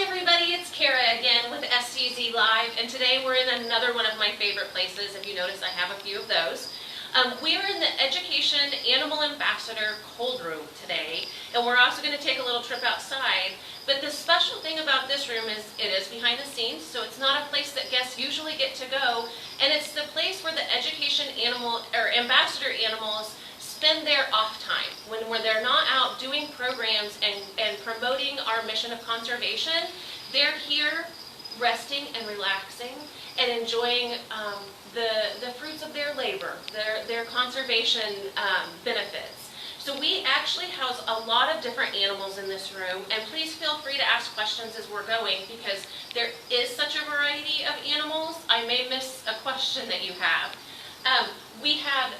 everybody, it's Kara again with SCZ Live, and today we're in another one of my favorite places. If you notice, I have a few of those. We are in the Education Animal Ambassador cold room today, and we're also going to take a little trip outside. But the special thing about this room is it is behind the scenes, so it's not a place that guests usually get to go, and it's the place where the Education Animal or Ambassador animals spend their off time, when they're not out doing programs and promoting our mission of conservation. They're here resting and relaxing and enjoying the fruits of their labor, their conservation benefits. So we actually house a lot of different animals in this room, and please feel free to ask questions as we're going because there is such a variety of animals. I may miss a question that you have. We have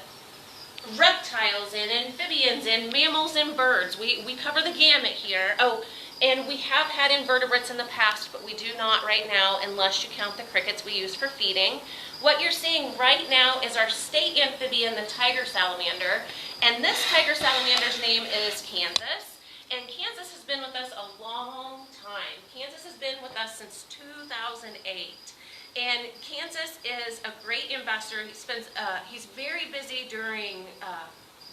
reptiles and amphibians and mammals and birds. We cover the gamut here. Oh, and we have had invertebrates in the past, but we do not right now unless you count the crickets we use for feeding. What you're seeing right now is our state amphibian, the tiger salamander, and this tiger salamander's name is Kansas. And Kansas has been with us a long time. Kansas has been with us since 2008. And Kansas is a great ambassador. He's very busy during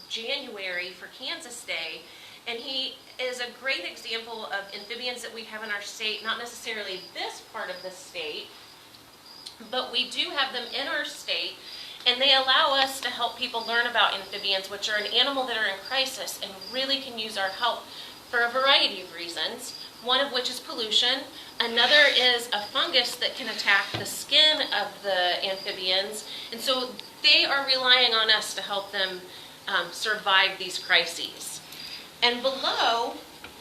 January for Kansas Day, and he is a great example of amphibians that we have in our state, not necessarily this part of the state, but we do have them in our state, and they allow us to help people learn about amphibians, which are an animal that are in crisis and really can use our help for a variety of reasons, one of which is pollution. Another is a fungus that can attack the skin of the amphibians, and so they are relying on us to help them survive these crises. And below,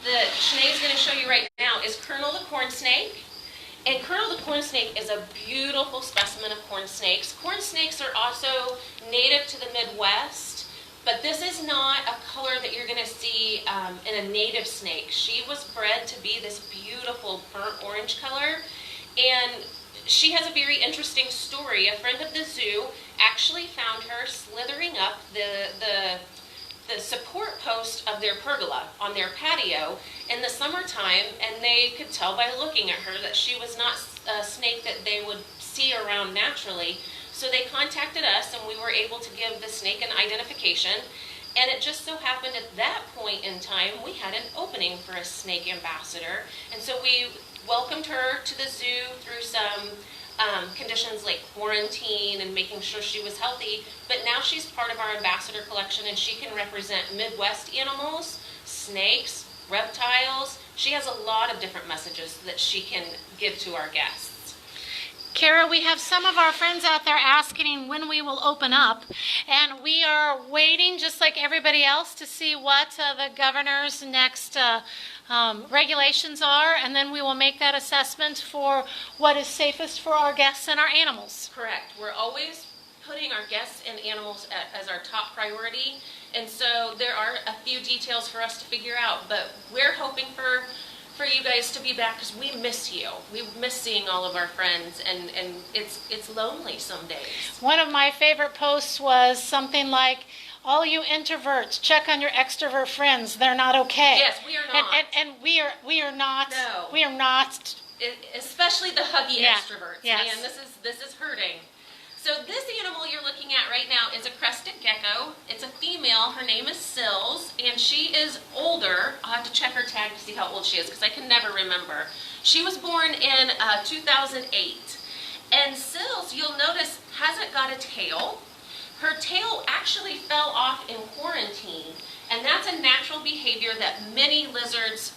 that Sinead's going to show you right now, is Colonel the corn snake. And Colonel the corn snake is a beautiful specimen of corn snakes. Corn snakes are also native to the Midwest, but this is not a color that you're going to see in a native snake. She was bred to be this beautiful burnt orange color, and she has a very interesting story. A friend of the zoo actually found her slithering up the support post of their pergola on their patio in the summertime, and they could tell by looking at her that she was not a snake that they would see around naturally. So they contacted us, and we were able to give the snake an identification. And it just so happened at that point in time, we had an opening for a snake ambassador. And so we welcomed her to the zoo through some conditions like quarantine and making sure she was healthy. But now she's part of our ambassador collection, and she can represent Midwest animals, snakes, reptiles. She has a lot of different messages that she can give to our guests. Kara, we have some of our friends out there asking when we will open up, and we are waiting, just like everybody else, to see what the governor's next regulations are, and then we will make that assessment for what is safest for our guests and our animals. Correct. We're always putting our guests and animals as our top priority, and so there are a few details for us to figure out, but we're hoping for you guys to be back because we miss you. We miss seeing all of our friends, and it's lonely some days. One of my favorite posts was something like, all you introverts, check on your extrovert friends. They're not okay. Yes, we are not. And we are not. No. We are not. Especially the huggy extroverts. Yes. Man, this is hurting. So this animal you're looking at right now is a Crested Gecko. It's a female. Her name is Sills, and she is older. I'll have to check her tag to see how old she is because I can never remember. She was born in 2008. And Sills, you'll notice, hasn't got a tail. Her tail actually fell off in quarantine, and that's a natural behavior that many lizards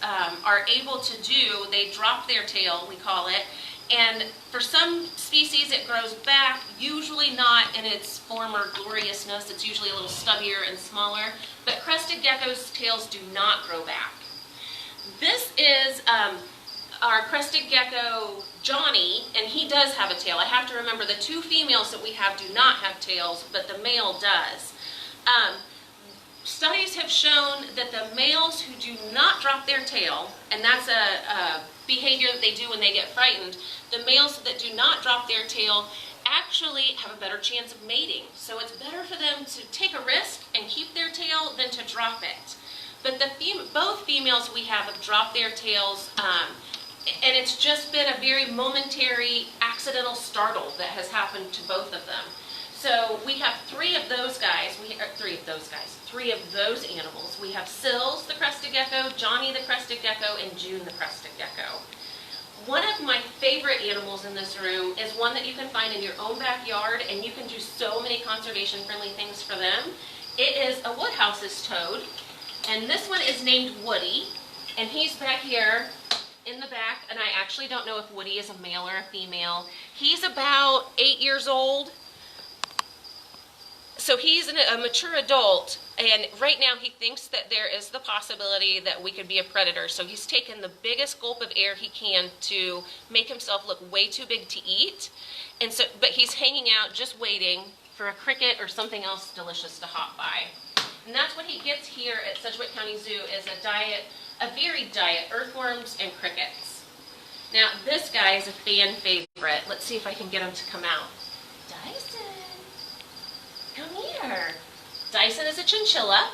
are able to do. They drop their tail, we call it, and for some species it grows back, usually not in its former gloriousness. It's usually a little stubbier and smaller, but Crested Geckos' tails do not grow back. This is our Crested Gecko Johnny, and he does have a tail. I have to remember the two females that we have do not have tails, but the male does. Studies have shown that the males who do not drop their tail, and that's a behavior that they do when they get frightened, the males that do not drop their tail actually have a better chance of mating. So it's better for them to take a risk and keep their tail than to drop it. But both females we have dropped their tails And it's just been a very momentary accidental startle that has happened to both of them. So we have three of those animals. We have Sills, the Crested Gecko, Johnny, the Crested Gecko, and June, the Crested Gecko. One of my favorite animals in this room is one that you can find in your own backyard, and you can do so many conservation-friendly things for them. It is a Woodhouse's toad, and this one is named Woody, and he's back here in the back, and I actually don't know if Woody is a male or a female. He's about 8 years old. So he's a mature adult, and right now he thinks that there is the possibility that we could be a predator. So he's taken the biggest gulp of air he can to make himself look way too big to eat. And so, but he's hanging out just waiting for a cricket or something else delicious to hop by. And that's what he gets here at Sedgwick County Zoo, is a varied diet, earthworms and crickets. Now this guy is a fan favorite. Let's see if I can get him to come out. Dyson. Come here. Dyson is a chinchilla.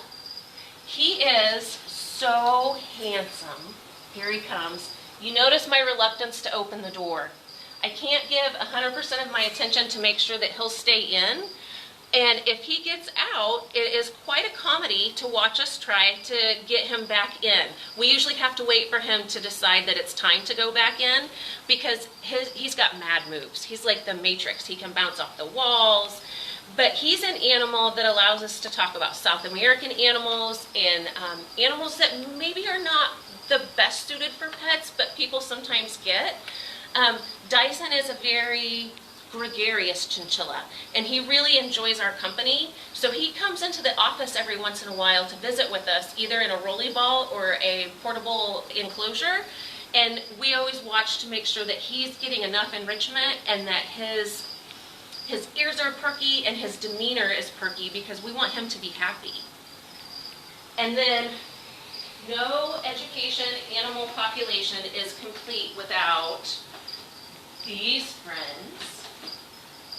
He is so handsome. Here he comes. You notice my reluctance to open the door. I can't give 100% of my attention to make sure that he'll stay in. And if he gets out, it is quite a comedy to watch us try to get him back in. We usually have to wait for him to decide that it's time to go back in, because he's got mad moves. He's like the Matrix. He can bounce off the walls. But he's an animal that allows us to talk about South American animals and animals that maybe are not the best suited for pets, but people sometimes get. Dyson is a very gregarious chinchilla, and he really enjoys our company. So he comes into the office every once in a while to visit with us, either in a rolly ball or a portable enclosure. And we always watch to make sure that he's getting enough enrichment and that his ears are perky and his demeanor is perky, because we want him to be happy. And then no education animal population is complete without these friends.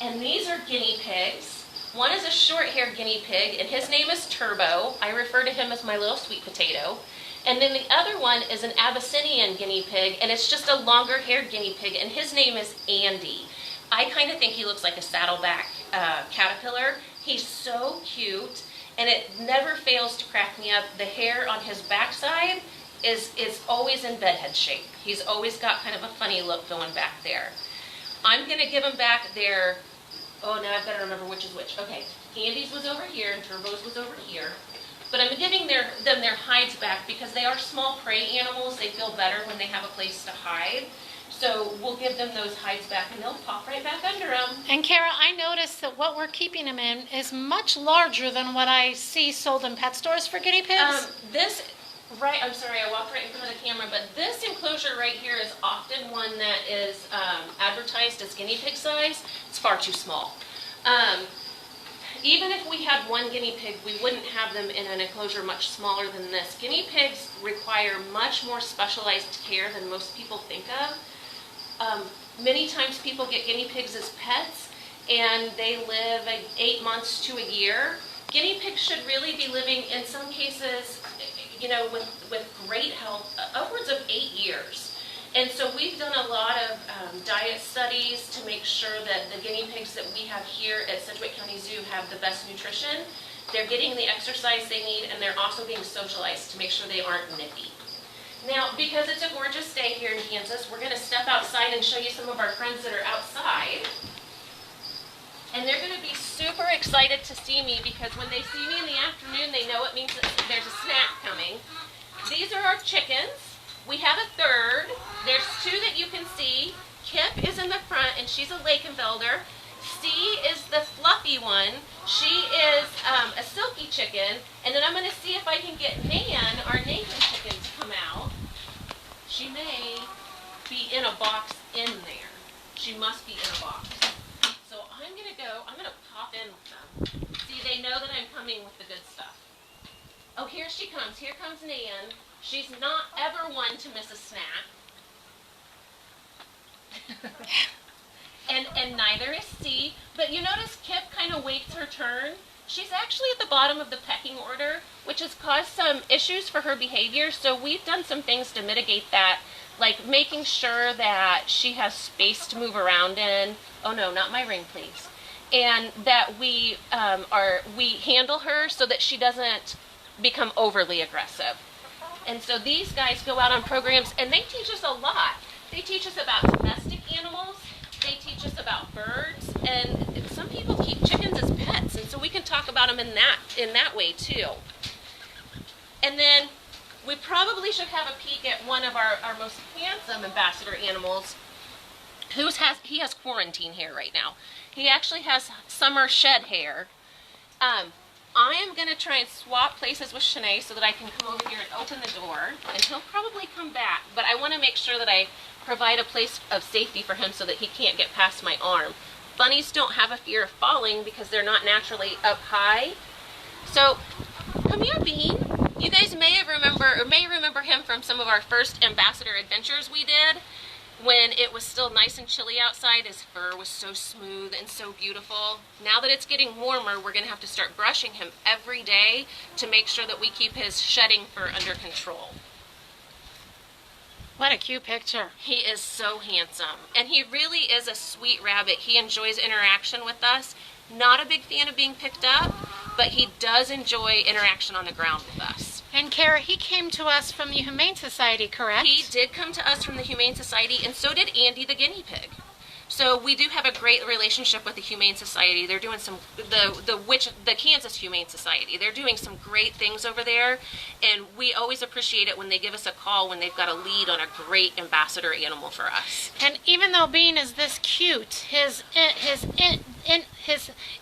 And these are guinea pigs. One is a short-haired guinea pig, and his name is Turbo. I refer to him as my little sweet potato. And then the other one is an Abyssinian guinea pig, and it's just a longer-haired guinea pig, and his name is Andy. I kind of think he looks like a saddleback caterpillar. He's so cute, and it never fails to crack me up. The hair on his backside is always in bedhead shape. He's always got kind of a funny look going back there. I'm going to give him back their, oh, now I've got to remember which is which. Okay, Andy's was over here and Turbo's was over here. But I'm giving them their hides back because they are small prey animals. They feel better when they have a place to hide. So we'll give them those hides back, and they'll pop right back under them. And Kara, I noticed that what we're keeping them in is much larger than what I see sold in pet stores for guinea pigs. I'm sorry, I walked right in front of the camera, but this enclosure right here is often one that is advertised as guinea pig size. It's far too small. Even if we had one guinea pig, we wouldn't have them in an enclosure much smaller than this. Guinea pigs require much more specialized care than most people think of. Many times people get guinea pigs as pets, and they live 8 months to a year. Guinea pigs should really be living, in some cases, with great health, upwards of 8 years. And so we've done a lot of diet studies to make sure that the guinea pigs that we have here at Sedgwick County Zoo have the best nutrition. They're getting the exercise they need, and they're also being socialized to make sure they aren't nippy. Now, because it's a gorgeous day here in Kansas, we're going to step outside and show you some of our friends that are outside. And they're going to be super excited to see me, because when they see me in the afternoon, they know it means that there's a snack coming. These are our chickens. We have a third. There's two that you can see. Kip is in the front, and she's a Lakenfelder. C is the fluffy one. She is a silky chicken. And then I'm going to see if I can get Nan, our Nathan chicken, to come out. She may be in a box in there. She must be in a box. So I'm going to pop in with them. See, they know that I'm coming with the good stuff. Oh, here she comes. Here comes Nan. She's not ever one to miss a snack. And neither is C. But you notice Kip kind of waits her turn. She's actually at the bottom of the pecking order, which has caused some issues for her behavior. So we've done some things to mitigate that. like making sure that she has space to move around in. Oh no, not my ring, please. And that we handle her so that she doesn't become overly aggressive. And so these guys go out on programs and they teach us a lot. They teach us about domestic animals, they teach us about birds, and some people keep chickens as pets, and so we can talk about them in that way too. And then we probably should have a peek at one of our most handsome ambassador animals. He has quarantine hair right now. He actually has summer shed hair. I am going to try and swap places with Shanae so that I can come over here and open the door, and he'll probably come back, but I want to make sure that I provide a place of safety for him so that he can't get past my arm. Bunnies don't have a fear of falling because they're not naturally up high. So, come here, Bean. You guys may remember him from some of our first ambassador adventures we did. When it was still nice and chilly outside, his fur was so smooth and so beautiful. Now that it's getting warmer, we're going to have to start brushing him every day to make sure that we keep his shedding fur under control. What a cute picture. He is so handsome, and he really is a sweet rabbit. He enjoys interaction with us. Not a big fan of being picked up, but he does enjoy interaction on the ground with us. And Kara, he came to us from the Humane Society, correct? He did come to us from the Humane Society, and so did Andy the guinea pig. So we do have a great relationship with the Humane Society. They're doing some, the Kansas Humane Society, they're doing some great things over there, and we always appreciate it when they give us a call when they've got a lead on a great ambassador animal for us. And even though Bean is this cute, his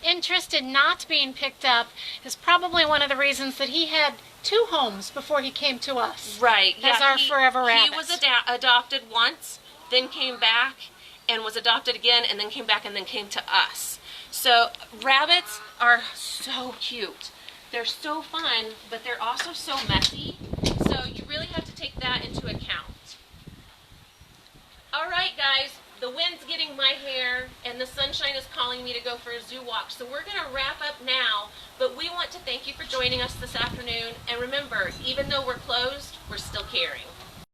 interest in not being picked up is probably one of the reasons that he had 2 homes before he came to us. Right. As our forever rabbit. He was adopted once, then came back, and was adopted again, and then came back, and then came to us. So rabbits are so cute. They're so fun, but they're also so messy. So you really have to take that into account. All right, guys. The wind's getting my hair, and the sunshine is calling me to go for a zoo walk. So we're going to wrap up now, but we want to thank you for joining us this afternoon. And remember, even though we're closed, we're still caring.